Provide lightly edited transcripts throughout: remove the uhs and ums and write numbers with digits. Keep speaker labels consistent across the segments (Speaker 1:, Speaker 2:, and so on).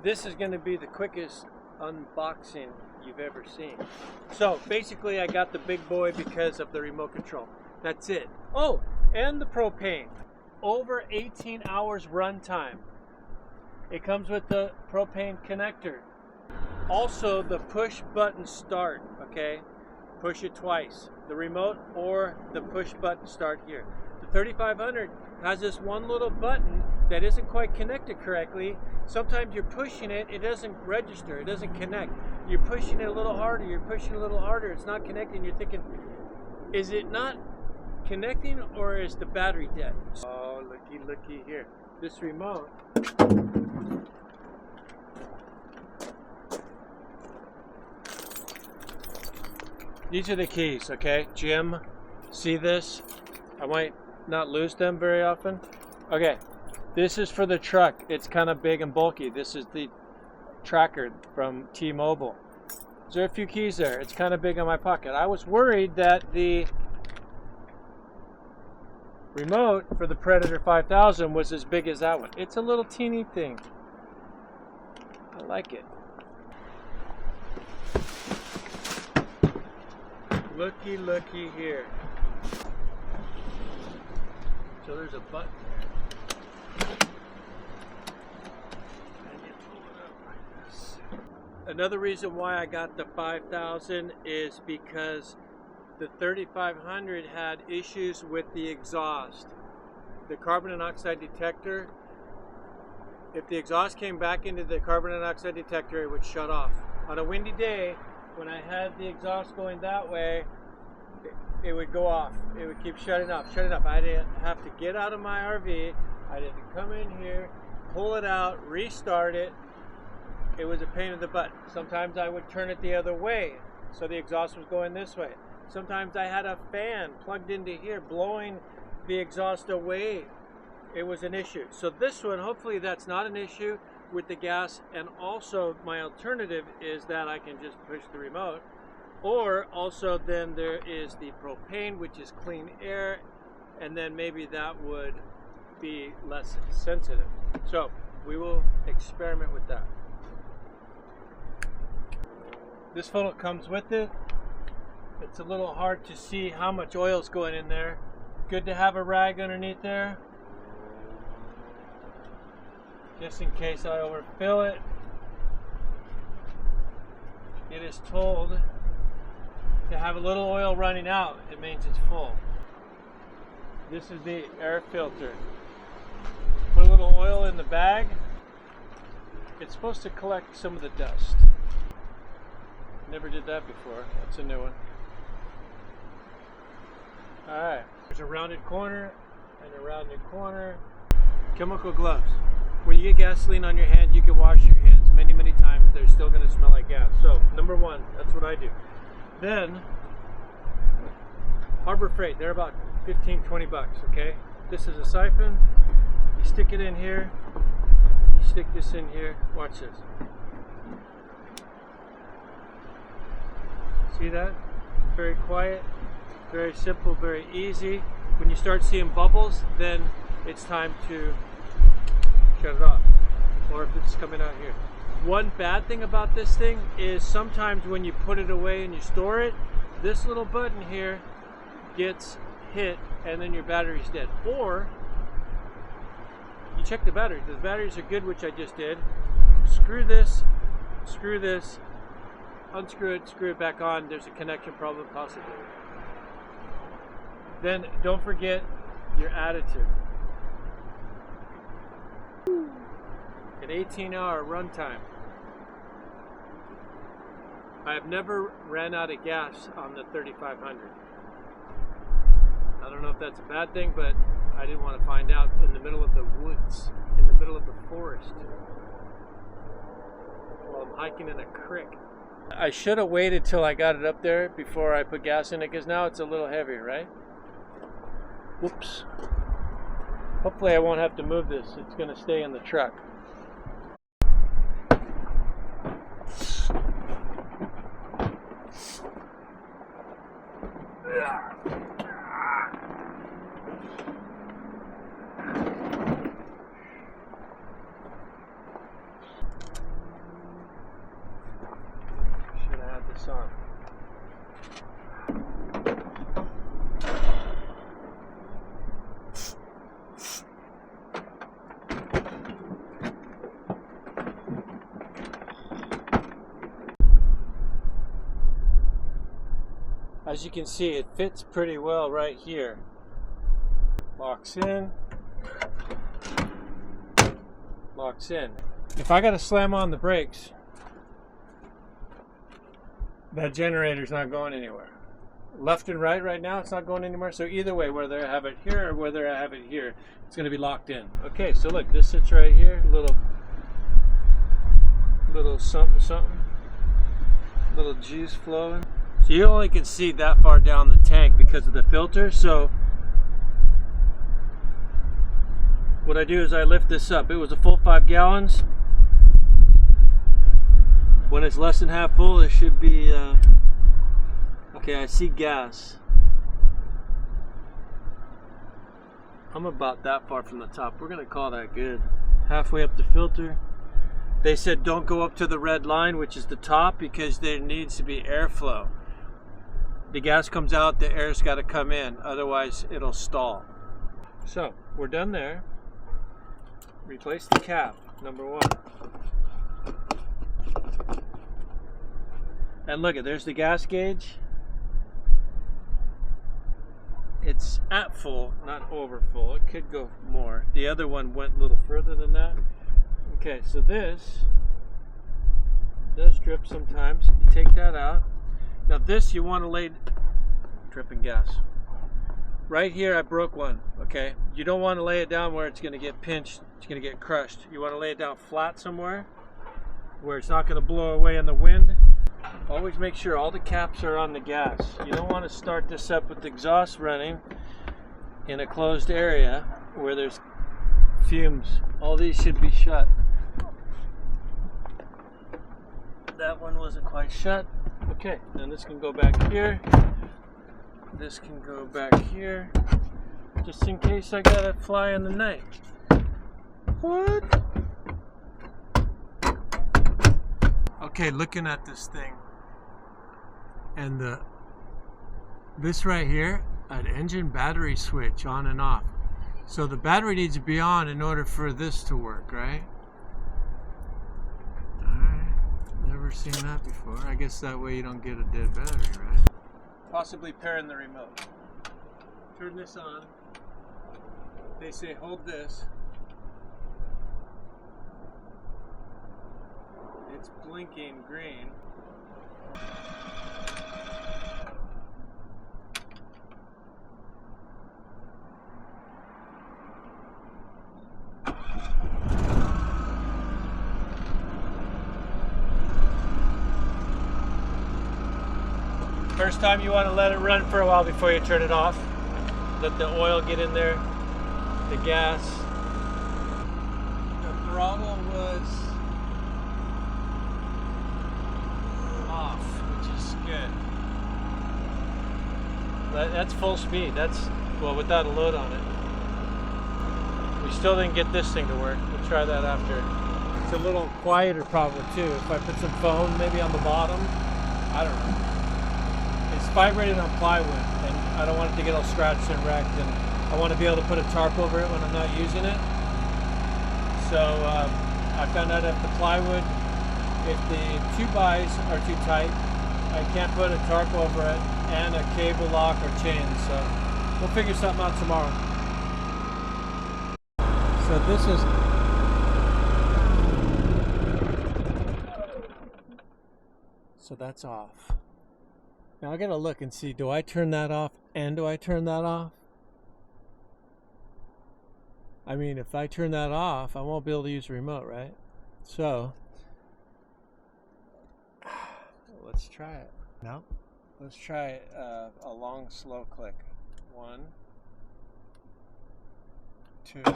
Speaker 1: This is going to be the quickest unboxing you've ever seen. So basically I got the big boy because of the remote control. That's it. Oh, and the propane. Over 18 hours runtime. It comes with the propane connector. Also the push button start, okay? Push it twice. The remote or the push button start here. The 3500 has this one little button that isn't quite connected correctly. Sometimes you're pushing it, it doesn't register, it doesn't connect. You're pushing it a little harder, you're pushing a little harder, it's not connecting. You're thinking, is it not connecting or is the battery dead? Oh, looky here. This remote, these are the keys, okay? Jim, see this? I might not lose them very often. Okay, this is for the truck. It's kind of big and bulky. This is the tracker from T-Mobile. There are a few keys there. It's kind of big in my pocket. I was worried that the remote for the Predator 5000 was as big as that one. It's a little teeny thing. I like it. Looky here. So there's a button there. And you pull it up like this. Another reason why I got the 5000 is because the 3500 had issues with the exhaust. The carbon monoxide detector, if the exhaust came back into the carbon monoxide detector, it would shut off. On a windy day, when I had the exhaust going that way, it would go off. It would keep shutting off. I had to have to get out of my RV. I had to come in here, pull it out, restart it. It was a pain in the butt. Sometimes I would turn it the other way, so the exhaust was going this way. Sometimes I had a fan plugged into here, blowing the exhaust away. It was an issue. So this one, hopefully that's not an issue with the gas, and also my alternative is that I can just push the remote, or also then there is the propane, which is clean air, and then maybe that would be less sensitive. So we will experiment with that. This funnel comes with it. It's a little hard to see how much oil is going in there. Good to have a rag underneath there, just in case I overfill it. It is told to have a little oil running out. It means it's full. This is the air filter. Put a little oil in the bag. It's supposed to collect some of the dust. Never did that before. That's a new one. Alright, there's a rounded corner and a rounded corner. Chemical gloves. When you get gasoline on your hand, you can wash your hands many times. They're still going to smell like gas. So, number one, that's what I do. Then, Harbor Freight, they're about 15-20 bucks, okay? This is a siphon. You stick it in here. You stick this in here. Watch this. See that? Very quiet, very simple, very easy. When you start seeing bubbles, then it's time to shut it off. Or if it's coming out here. One bad thing about this thing is sometimes when you put it away and you store it, this little button here gets hit and then your battery's dead. Or you check the batteries. The batteries are good, which I just did. Screw this, unscrew it, screw it back on. There's a connection problem possibly. Then don't forget your additive. An 18-hour runtime. I have never ran out of gas on the 3500. I don't know if that's a bad thing, but I didn't want to find out in the middle of the woods, in the middle of the forest, while I'm hiking in a creek. I should have waited till I got it up there before I put gas in it, because now it's a little heavier, right? Whoops. Hopefully I won't have to move this. It's going to stay in the truck. this on. As you can see, it fits pretty well right here. Locks in. Locks in. If I gotta slam on the brakes, that generator's not going anywhere. Left and right now, it's not going anywhere. So either way, whether I have it here or whether I have it here, it's gonna be locked in. Okay, so look, this sits right here. Little something. Little juice flowing. So you only can see that far down the tank because of the filter. So what I do is I lift this up. It was a full 5 gallons. When it's less than half full, it should be, okay, I see gas. I'm about that far from the top. We're gonna call that good. Halfway up the filter. They said don't go up to the red line, which is the top, because there needs to be airflow. The gas comes out, the air's got to come in, otherwise it'll stall. So we're done there. Replace the cap, number 1. And look, there's the gas gauge. It's at full, not over full. It could go more. The other one went a little further than that. Okay, so this does drip sometimes. You take that out. Now this you want to lay, dripping gas. Right here I broke one, okay? You don't want to lay it down where it's going to get pinched, it's going to get crushed. You want to lay it down flat somewhere where it's not going to blow away in the wind. Always make sure all the caps are on the gas. You don't want to start this up with the exhaust running in a closed area where there's fumes. All these should be shut. That one wasn't quite shut. Okay, then this can go back here. This can go back here. Just in case I gotta fly in the night. What? Okay, looking at this thing. And this right here, an engine battery switch on and off. So the battery needs to be on in order for this to work, right? Never seen that before. I guess that way you don't get a dead battery, right? Possibly pairing the remote. Turn this on. They say hold this. It's blinking green. First time you want to let it run for a while before you turn it off. Let the oil get in there, the gas. The throttle was off, which is good. That's full speed. That's, well, without a load on it. We still didn't get this thing to work. We'll try that after. It's a little quieter probably too. If I put some foam maybe on the bottom, I don't know. It's vibrating on plywood, and I don't want it to get all scratched and wrecked, and I want to be able to put a tarp over it when I'm not using it. So I found out if the plywood, if the 2x are too tight, I can't put a tarp over it and a cable lock or chain. So we'll figure something out tomorrow. So this is, so that's off. Now I gotta look and see, do I turn that off and do I turn that off? I mean, if I turn that off, I won't be able to use the remote, right? So, let's try it. No? Let's try a long, slow click. 1, 2. Yep,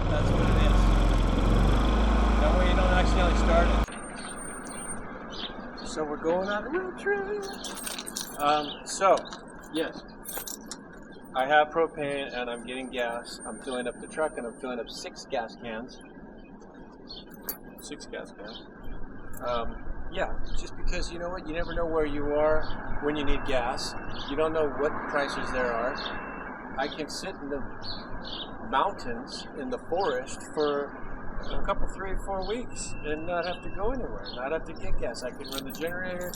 Speaker 1: that's what it is. That way you don't accidentally start it. So we're going on a road trip. So, yes, I have propane and I'm getting gas. I'm filling up the truck and I'm filling up 6 gas cans. 6 gas cans. Yeah, just because you know what, you never know where you are when you need gas. You don't know what prices there are. I can sit in the mountains in the forest for a couple, 3 or 4 weeks and not have to go anywhere, not have to get gas. I can run the generator,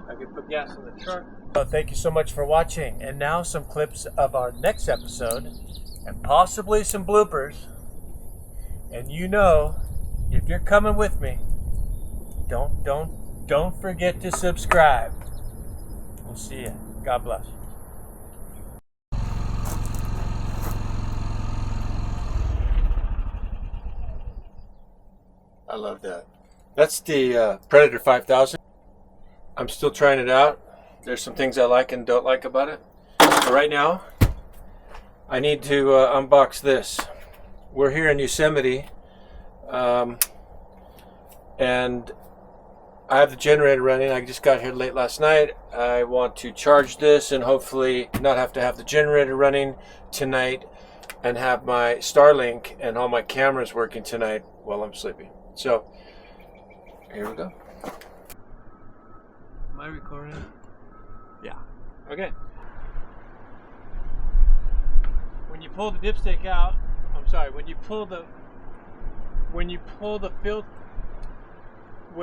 Speaker 1: I can put gas in the truck. Well, thank you so much for watching. And now some clips of our next episode and possibly some bloopers. And you know, if you're coming with me, don't forget to subscribe. We'll see you. God bless. I love that. That's the Predator 5000. I'm still trying it out. There's some things I like and don't like about it. But right now, I need to unbox this. We're here in Yosemite, and I have the generator running. I just got here late last night. I want to charge this and hopefully not have to have the generator running tonight and have my Starlink and all my cameras working tonight while I'm sleeping. So, here we go. Am I recording? Yeah. Okay. When you pull the dipstick out, I'm sorry, when you pull the